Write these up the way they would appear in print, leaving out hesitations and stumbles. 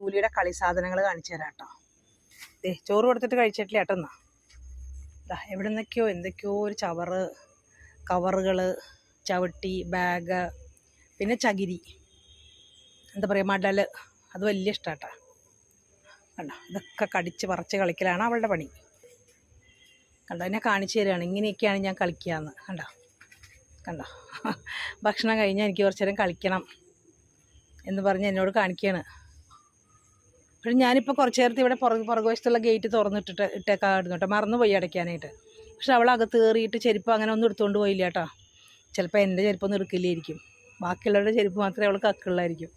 ജൂലിയുടെ കളി സാധനങ്ങൾ കാണിച്ചു തരാം കേട്ടോ. ചോറ് കൊടുത്തിട്ട് കഴിച്ചിട്ടില്ല ഏട്ടെന്നാ. എവിടെ നിന്നൊക്കെയോ എന്തൊക്കെയോ ഒരു കവറുകൾ, ചവിട്ടി, ബാഗ്, പിന്നെ ചകിരി, എന്താ പറയുക, മടൽ, അത് വലിയ ഇഷ്ടമാട്ടാ. കണ്ടോ, ഇതൊക്കെ കടിച്ച് പറിച്ച് കളിക്കലാണ് അവളുടെ പണി. കണ്ടോ, എന്നെ കാണിച്ചു തരികയാണ്, ഇങ്ങനെയൊക്കെയാണ് ഞാൻ കളിക്കുകയെന്ന്. കണ്ടോ ഭക്ഷണം കഴിഞ്ഞാൽ എനിക്ക് കുറച്ച് നേരം കളിക്കണം എന്ന് പറഞ്ഞ് എന്നോട് കാണിക്കുകയാണ്. പക്ഷേ ഞാനിപ്പോൾ കുറച്ച് നേരത്തെ ഇവിടെ പുറകുവശത്തുള്ള ഗേറ്റ് ഇട്ടേക്കായിരുന്നു കേട്ടോ, മറന്നുപോയി അടയ്ക്കാനായിട്ട്. പക്ഷെ അവൾ അകത്ത് കയറിയിട്ട് ചെരുപ്പ് അങ്ങനെ ഒന്നും എടുത്തുകൊണ്ട് പോയില്ല കേട്ടോ. ചിലപ്പോൾ എൻ്റെ ചെരുപ്പൊന്നും എടുക്കില്ലായിരിക്കും, ബാക്കിയുള്ളവരുടെ ചെരുപ്പ് മാത്രമേ അവൾ കക്കുള്ളായിരിക്കും.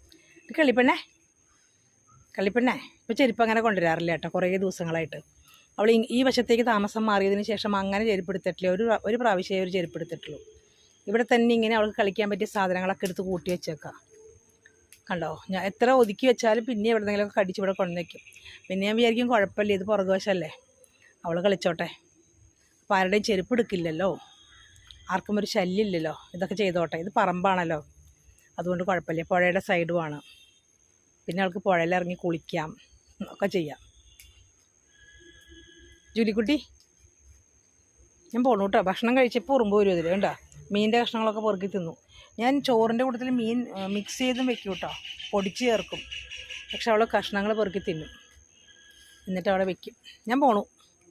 കളിപ്പെണ്ണേ ഇപ്പോൾ ചെരുപ്പ് അങ്ങനെ കൊണ്ടുവരാറില്ല കേട്ടോ കുറേ ദിവസങ്ങളായിട്ട്. അവൾ ഈ വശത്തേക്ക് താമസം മാറിയതിന് ശേഷം അങ്ങനെ ചെരുപ്പെടുത്തിട്ടില്ല. ഒരു പ്രാവശ്യമേ ഒരു ചെരുപ്പെടുത്തിട്ടുള്ളൂ. ഇവിടെ തന്നെ ഇങ്ങനെ അവൾക്ക് കളിക്കാൻ പറ്റിയ സാധനങ്ങളൊക്കെ എടുത്ത് കൂട്ടി വെച്ചേക്കാം. കണ്ടോ, ഞാൻ എത്ര ഒതുക്കി വെച്ചാലും പിന്നെ എവിടെ നിന്നെങ്കിലുമൊക്കെ കടിച്ച് ഇവിടെ കൊണ്ടുവയ്ക്കും. പിന്നെ ഞാൻ വിചാരിക്കും കുഴപ്പമില്ല, ഇത് പുറകുവശമല്ലേ, അവൾ കളിച്ചോട്ടെ, അപ്പോൾ ആരുടെയും ചെരുപ്പ് എടുക്കില്ലല്ലോ, ആർക്കും ഒരു ശല്യമില്ലല്ലോ, ഇതൊക്കെ ചെയ്തോട്ടെ. ഇത് പറമ്പാണല്ലോ, അതുകൊണ്ട് കുഴപ്പമില്ല, പുഴയുടെ സൈഡുമാണ്. പിന്നെ അവൾക്ക് പുഴയിലിറങ്ങി കുളിക്കാം ഒക്കെ ചെയ്യാം. ജൂലിക്കുട്ടി, ഞാൻ പോണു കേട്ടോ. ഭക്ഷണം കഴിച്ചപ്പോൾ ഉറുമ്പ് വരും ഇതിൽ. കണ്ടോ, മീനിൻ്റെ കഷ്ണങ്ങളൊക്കെ പൊറുക്കി തിന്നു. ഞാൻ ചോറിൻ്റെ കൂട്ടത്തിൽ മീൻ മിക്സ് ചെയ്തും വെക്കും കേട്ടോ, പൊടിച്ച് ചേർക്കും. പക്ഷെ അവൾ കഷ്ണങ്ങൾ പെറുക്കി തിന്നും, എന്നിട്ട് അവിടെ വെക്കും. ഞാൻ പോണു.